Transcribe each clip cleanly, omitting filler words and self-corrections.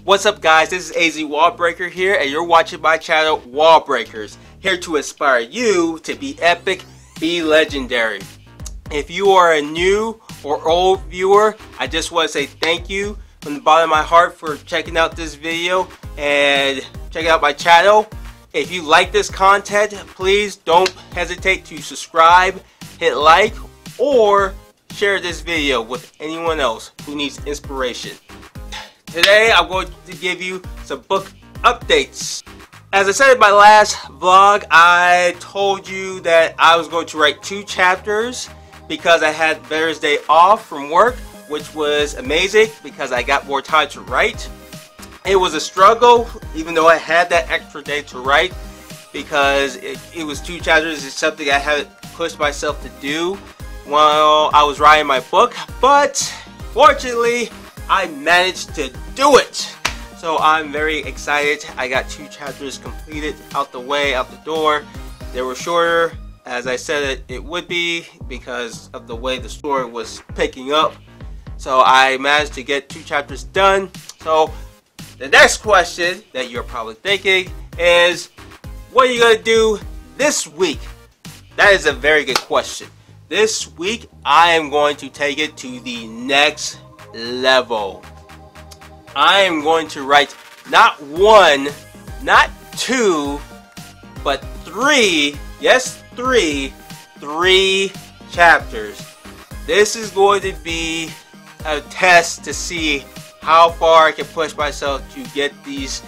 What's up guys, this is AZ Wallbreaker here and you're watching my channel Wallbreakers, here to inspire you to be epic, be legendary. If you are a new or old viewer, I just want to say thank you from the bottom of my heart for checking out this video and checking out my channel. If you like this content, please don't hesitate to subscribe, hit like, or share this video with anyone else who needs inspiration. Today I'm going to give you some book updates. As I said in my last vlog, I told you that I was going to write 2 chapters because I had Veterans Day off from work, which was amazing because I got more time to write. It was a struggle, even though I had that extra day to write, because it was 2 chapters. It's something I haven't pushed myself to do while I was writing my book, but fortunately I managed to do it. So I'm very excited. I got 2 chapters completed, out the way, out the door. They were shorter, as I said it would be, because of the way the story was picking up. So I managed to get 2 chapters done. So the next question that you're probably thinking is, what are you going to do this week? That is a very good question. This week I am going to take it to the next level. I am going to write not 1, not 2, but 3, yes 3 chapters. This is going to be a test to see how far I can push myself to get these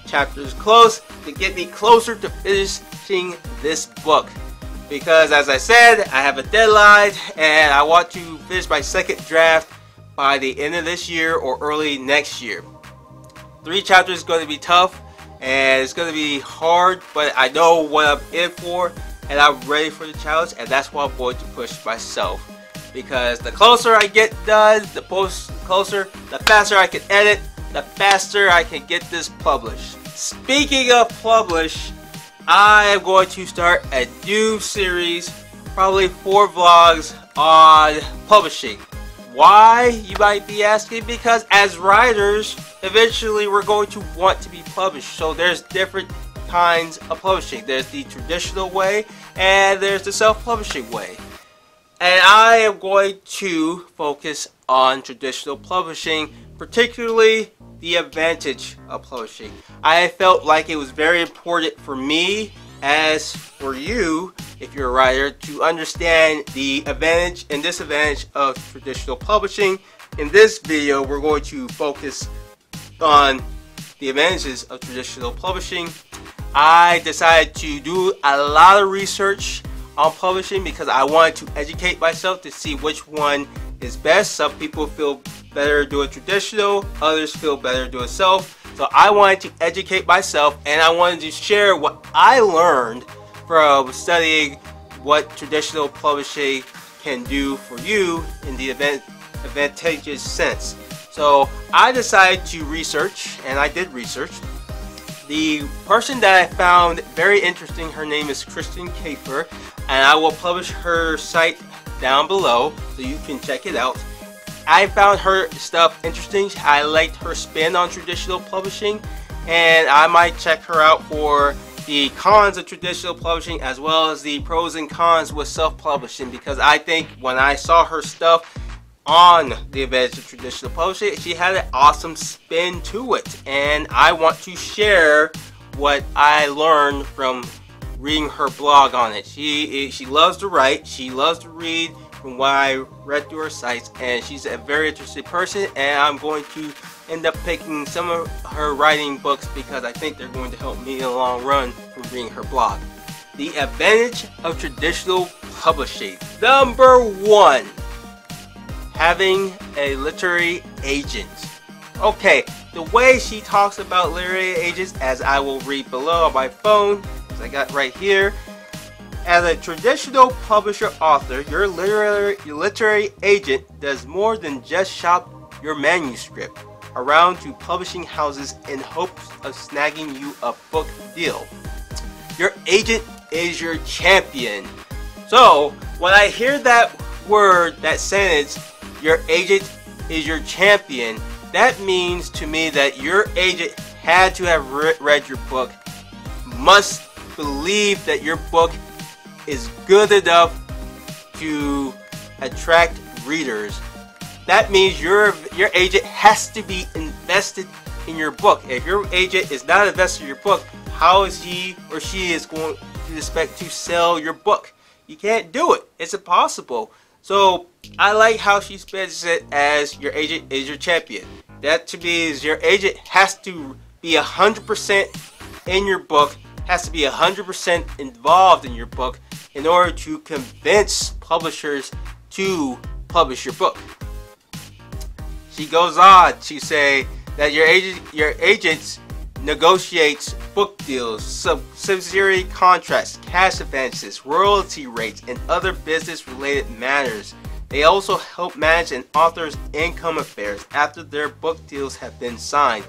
chapters close, to get me closer to finishing this book. Because as I said, I have a deadline and I want to finish my second draft by the end of this year or early next year. 3 chapters is going to be tough and it's going to be hard, but I know what I'm in for and I'm ready for the challenge, and that's why I'm going to push myself. Because the closer I get done, the faster I can edit, the faster I can get this published. Speaking of publish, I am going to start a new series, probably 4 vlogs on publishing. Why, you might be asking? Because as writers, eventually we're going to want to be published. So there's different kinds of publishing. There's the traditional way and there's the self-publishing way. And I am going to focus on traditional publishing, particularly the advantage of publishing. I felt like it was very important for me, as for you, if you're a writer, to understand the advantage and disadvantage of traditional publishing. In this video, we're going to focus on the advantages of traditional publishing. I decided to do a lot of research on publishing because I wanted to educate myself to see which one is best. Some people feel better doing traditional, others feel better doing self. So I wanted to educate myself and I wanted to share what I learned from studying what traditional publishing can do for you in the advantageous sense. So I decided to research, and I did research. The person that I found very interesting, her name is Kristen Kafer, and I will publish her site down below so you can check it out. I found her stuff interesting. I liked her spin on traditional publishing, and I might check her out for the cons of traditional publishing as well as the pros and cons with self-publishing, because I think when I saw her stuff on the advantage of traditional publishing, she had an awesome spin to it, and I want to share what I learned from reading her blog on it. She loves to write, she loves to read from what I read through her sites, and she's a very interesting person, and I'm going to end up picking some of her writing books because I think they're going to help me in the long run from reading her blog. The advantage of traditional publishing. Number 1, having a literary agent. Okay, the way she talks about literary agents, as I will read below on my phone, as I got right here. As a traditional publisher author, your literary agent does more than just shop your manuscript around to publishing houses in hopes of snagging you a book deal. Your agent is your champion. So when I hear that word, that sentence, your agent is your champion, that means to me that your agent had to have read your book, must believe that your book is good enough to attract readers. That means your agent has to be invested in your book. If your agent is not invested in your book, how is he or she is going to expect to sell your book? You can't do it. It's impossible. So I like how she spends it as your agent is your champion. That to me is your agent has to be 100% in your book, has to be 100% involved in your book in order to convince publishers to publish your book. She goes on to say that your agent negotiates book deals, subsidiary contracts, cash advances, royalty rates, and other business-related matters. They also help manage an author's income affairs after their book deals have been signed.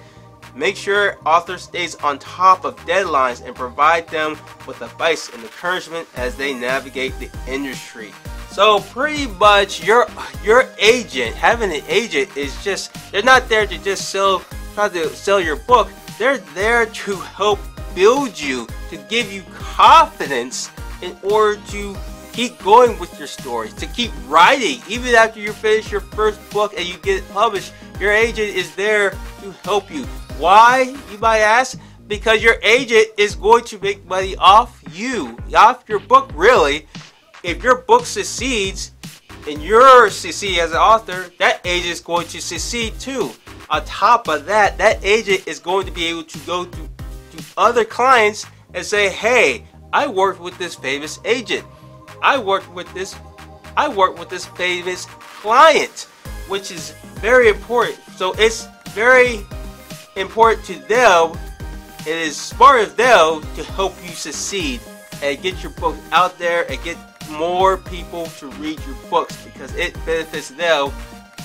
Make sure author stays on top of deadlines and provide them with advice and encouragement as they navigate the industry. So pretty much your agent, having an agent is just, they're not there to just try to sell your book. They're there to help build you, to give you confidence in order to keep going with your stories, to keep writing. Even after you finish your first book and you get it published, your agent is there to help you. Why, you might ask? Because your agent is going to make money off you, off your book, really. If your book succeeds and you're succeeding as an author, that agent is going to succeed too. On top of that, that agent is going to be able to go to other clients and say, hey, I worked with this famous agent. I worked with this famous client, which is very important. So it's very important to them. It is smart of them to help you succeed and get your book out there and get more people to read your books, because it benefits them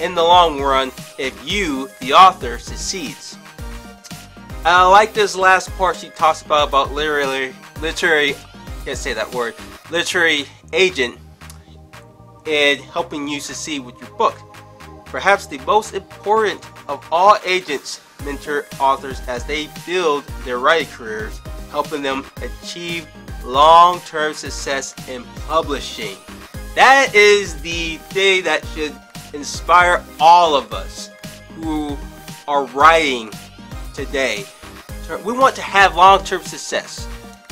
in the long run if you, the author, succeeds. I like this last part she talks about literary, can't say that word, literary agent and helping you succeed with your book. Perhaps the most important of all agents mentor authors as they build their writing careers, helping them achieve long-term success in publishing. That is the thing that should inspire all of us who are writing today. We want to have long-term success.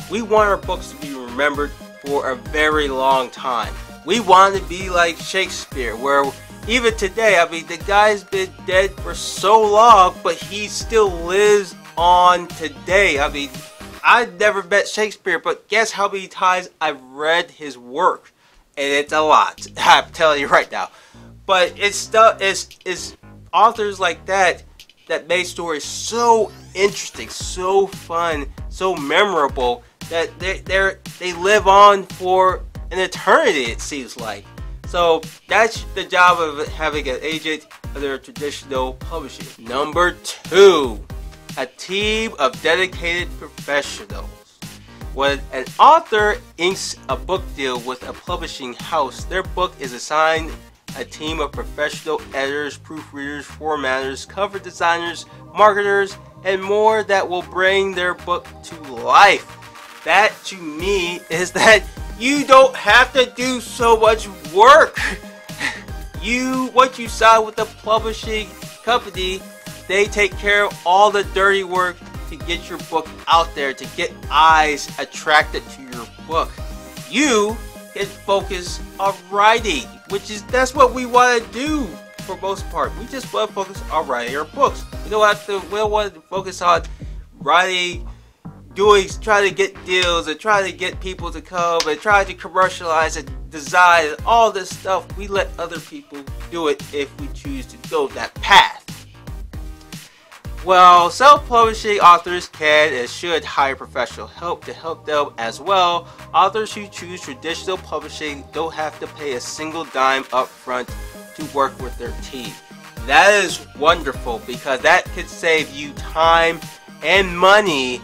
We want our books to be remembered for a very long time. We want to be like Shakespeare, where even today, I mean, the guy's been dead for so long, but he still lives on today. I mean, I've never met Shakespeare, but guess how many times I've read his work? And it's a lot, I'm telling you right now. But it's authors like that that make stories so interesting, so fun, so memorable that they live on for an eternity, it seems like. So that's the job of having an agent under traditional publishing. Number 2, a team of dedicated professionals. When an author inks a book deal with a publishing house, their book is assigned a team of professional editors, proofreaders, formatters, cover designers, marketers, and more that will bring their book to life. That to me is that you don't have to do so much work. Once you sign with the publishing company, they take care of all the dirty work to get your book out there, to get eyes attracted to your book. You can focus on writing, that's what we want to do for most part. We just want to focus on writing our books. We don't want to focus on writing, trying to get deals and trying to get people to come and trying to commercialize and design and all this stuff. We let other people do it if we choose to go that path. Well, self-publishing authors can and should hire professional help to help them as well. Authors who choose traditional publishing don't have to pay a single dime up front to work with their team. That is wonderful, because that could save you time and money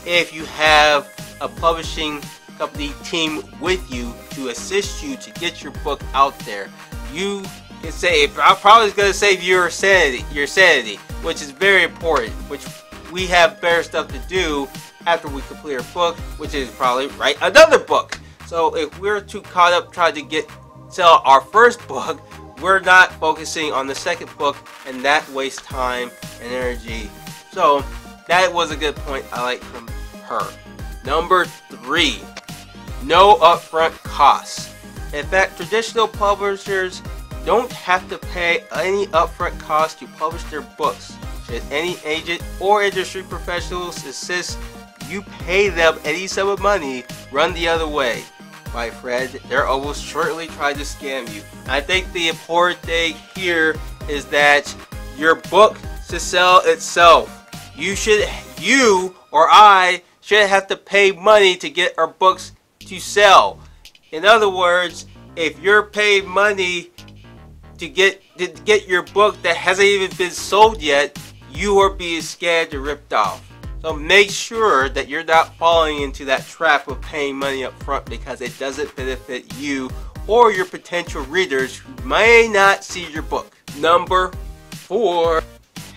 if you have a publishing company team with you to assist you to get your book out there. You can say, I'm probably going to save your sanity. which is very important, which we have better stuff to do after we complete our book, which is probably write another book. So if we're too caught up trying to sell our first book, we're not focusing on the second book, and that wastes time and energy. So that was a good point I like from her. Number 3, no upfront costs. In fact, traditional publishers don't have to pay any upfront costs to publish their books. Should any agent or industry professionals insist you pay them any sum of money, run the other way. My friend, they're almost certainly trying to scam you. I think the important thing here is that your book should sell itself. You or I shouldn't have to pay money to get our books to sell. In other words, if you're paying money to get your book that hasn't even been sold yet, you are being scammed and ripped off. So make sure that you're not falling into that trap of paying money up front, because it doesn't benefit you or your potential readers who may not see your book. Number 4,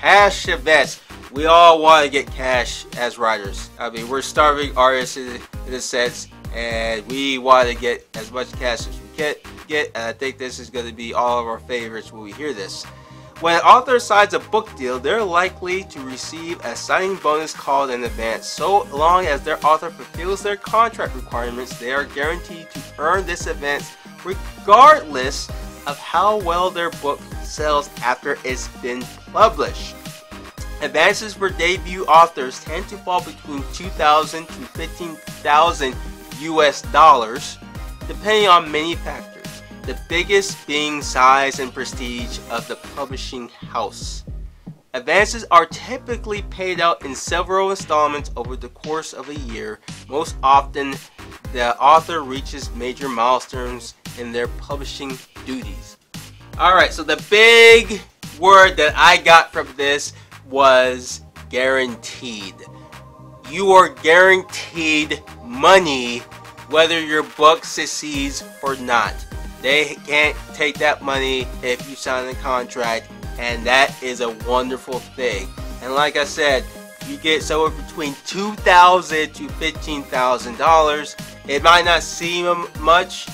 cash events. We all want to get cash as writers. I mean, we're starving artists in a sense, and we want to get as much cash as we can get, and I think this is going to be all of our favorites when we hear this. When an author signs a book deal, they're likely to receive a signing bonus called an advance. So long as their author fulfills their contract requirements, they are guaranteed to earn this advance regardless of how well their book sells after it's been published. Advances for debut authors tend to fall between $2,000 to $15,000 US dollars, depending on many factors. The biggest being size and prestige of the publishing house. Advances are typically paid out in several installments over the course of a year. Most often, the author reaches major milestones in their publishing duties. Alright, so the big word that I got from this was guaranteed. You are guaranteed money whether your book succeeds or not. They can't take that money if you sign a contract, and that is a wonderful thing. And like I said, you get somewhere between $2,000 to $15,000. It might not seem much,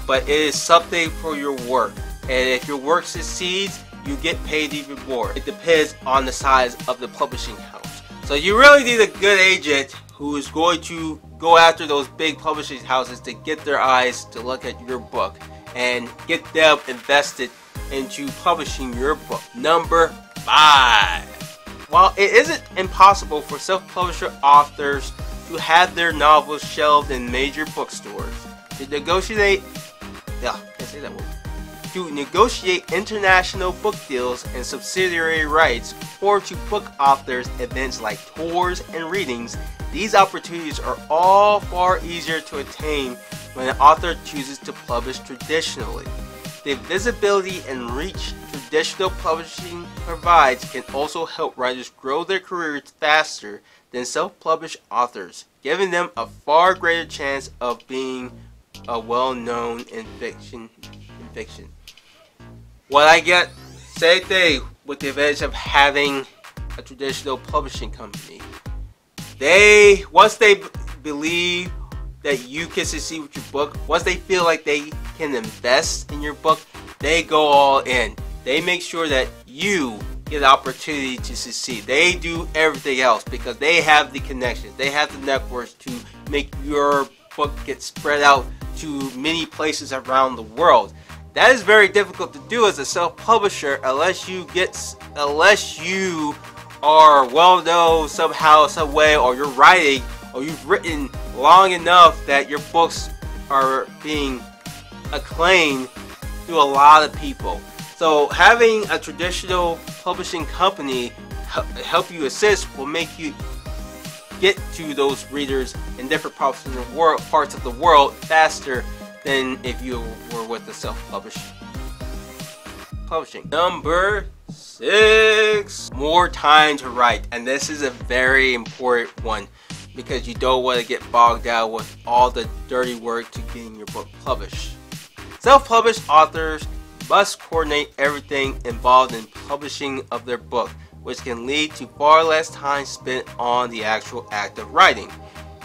but it is something for your work. And if your work succeeds, you get paid even more. It depends on the size of the publishing house. So you really need a good agent who is going to go after those big publishing houses to get their eyes to look at your book and get them invested into publishing your book. Number 5. While it isn't impossible for self-publisher authors to have their novels shelved in major bookstores, to negotiate international book deals and subsidiary rights, or to book authors events like tours and readings, these opportunities are all far easier to attain when an author chooses to publish traditionally. The visibility and reach traditional publishing provides can also help writers grow their careers faster than self-published authors, giving them a far greater chance of being well-known in fiction. What I get, same thing with the advantage of having a traditional publishing company. Once they believe that you can succeed with your book, once they feel like they can invest in your book, they go all in. They make sure that you get an opportunity to succeed. They do everything else because they have the connections, they have the networks to make your book get spread out to many places around the world. That is very difficult to do as a self-publisher unless you are well known somehow, some way, or you're writing, or you've written long enough that your books are being acclaimed to a lot of people. So having a traditional publishing company help you assist will make you get to those readers in different parts of the world faster than if you were with the self-publishing. Number 6, more time to write, and this is a very important one because you don't want to get bogged down with all the dirty work to getting your book published. Self-published authors must coordinate everything involved in publishing of their book which can lead to far less time spent on the actual act of writing.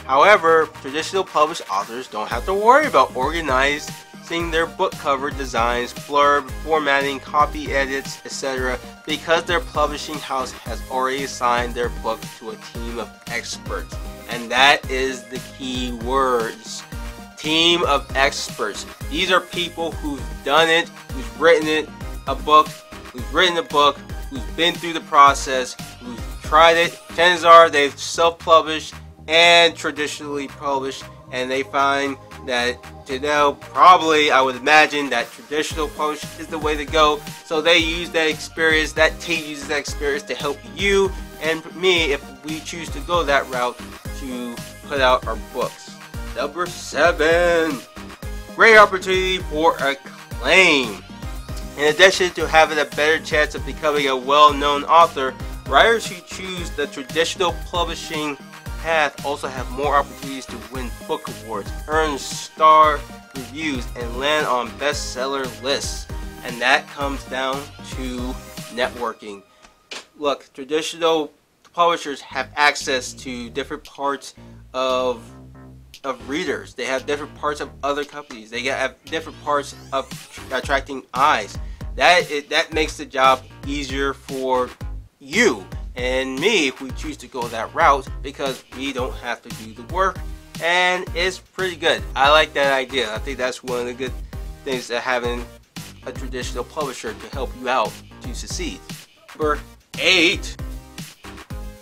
However, traditional published authors don't have to worry about organizing their book cover designs, blurb, formatting, copy edits, etc. because their publishing house has already assigned their book to a team of experts. And that is the key words. Team of experts. These are people who've done it, who've written a book, who's been through the process, who's tried it. Chances are they've self-published and traditionally published, and they find that probably, I would imagine, that traditional publishing is the way to go. So they use that experience, that team uses that experience to help you and me if we choose to go that route to put out our books. Number 7, great opportunity for acclaim. In addition to having a better chance of becoming a well-known author, writers who choose the traditional publishing path also have more opportunities to win book awards, earn star reviews, and land on bestseller lists. And that comes down to networking. Look, traditional publishers have access to different parts of readers. They have different parts of other companies. They have different parts of attracting eyes. That makes the job easier for you and me if we choose to go that route, because we don't have to do the work, and it's pretty good. I like that idea. I think that's one of the good things that having a traditional publisher to help you out to succeed. Number 8,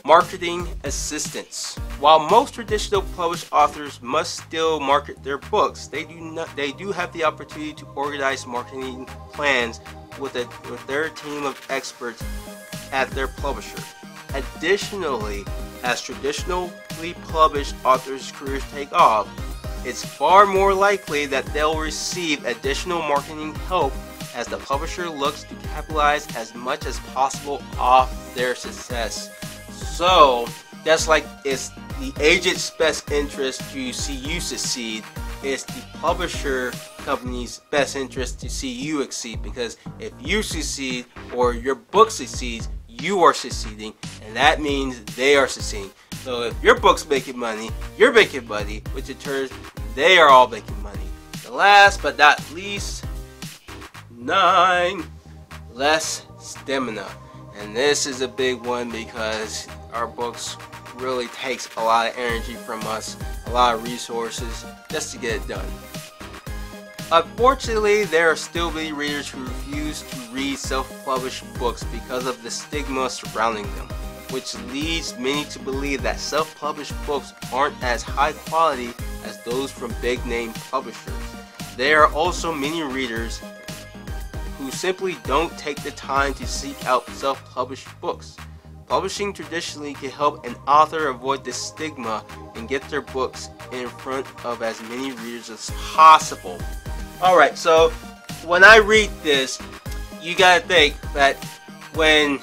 marketing assistance. While most traditional published authors must still market their books, they do have the opportunity to organize marketing plans with their team of experts at their publisher. Additionally, as traditionally published authors' careers take off, it's far more likely that they'll receive additional marketing help as the publisher looks to capitalize as much as possible off their success. So, that's like it's the agent's best interest to see you succeed. It's the publisher company's best interest to see you exceed, because if you succeed or your book succeeds, you are succeeding, and that means they are succeeding. So if your book's making money, you're making money, which in turn, they are all making money. The last but not least, 9, less stamina. And this is a big one because our books really takes a lot of energy from us, a lot of resources just to get it done. Unfortunately, there are still many readers who refuse to read self-published books because of the stigma surrounding them, which leads many to believe that self-published books aren't as high quality as those from big-name publishers. There are also many readers who simply don't take the time to seek out self-published books. Publishing traditionally can help an author avoid this stigma and get their books in front of as many readers as possible. Alright, so when I read this, you gotta think that when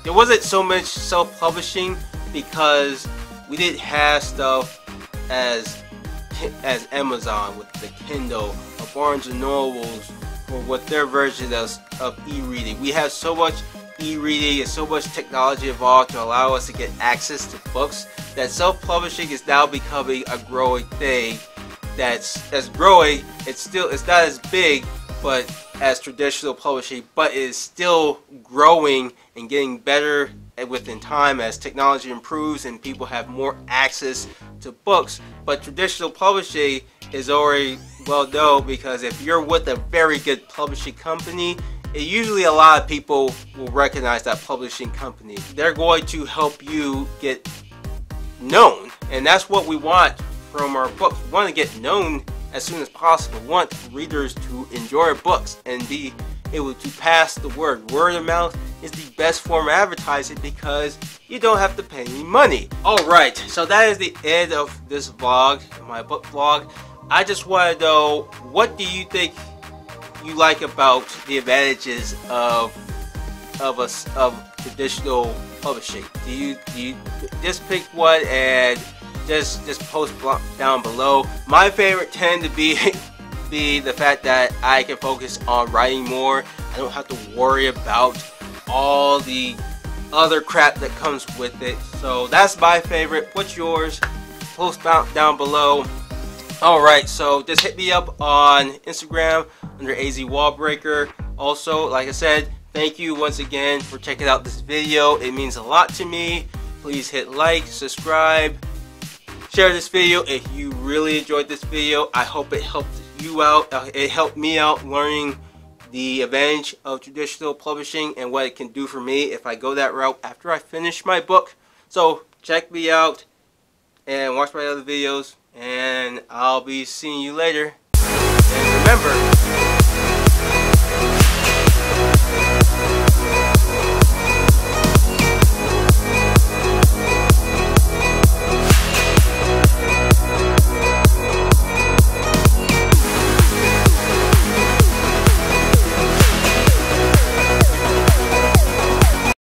there wasn't so much self-publishing, because we didn't have stuff as Amazon with the Kindle or Barnes & Nobles or with their version of e-reading. We have so much e-reading and so much technology involved to allow us to get access to books that self-publishing is now becoming a growing thing. That's growing. It's not as big, but as traditional publishing, but it is still growing and getting better within time as technology improves and people have more access to books. But traditional publishing is already well known, because if you're with a very good publishing company, usually a lot of people will recognize that publishing company. They're going to help you get known, and that's what we want from our books. We want to get known as soon as possible. We want readers to enjoy our books and be able to pass the word. Word of mouth is the best form of advertising because you don't have to pay any money. Alright, so that is the end of this vlog, my book vlog. I just want to know, what do you think you like about the advantages of traditional publishing? Do you just pick one and just post down below? My favorite tend to be the fact that I can focus on writing more. I don't have to worry about all the other crap that comes with it. So that's my favorite. What's yours? Post down below. Alright, so just hit me up on Instagram under AZ Wallbreaker. Also, like I said, thank you once again for checking out this video. It means a lot to me. Please hit like, subscribe, share this video if you really enjoyed this video. I hope it helped you out. It helped me out learning the advantage of traditional publishing and what it can do for me if I go that route after I finish my book. So check me out and watch my other videos, and I'll be seeing you later. And remember,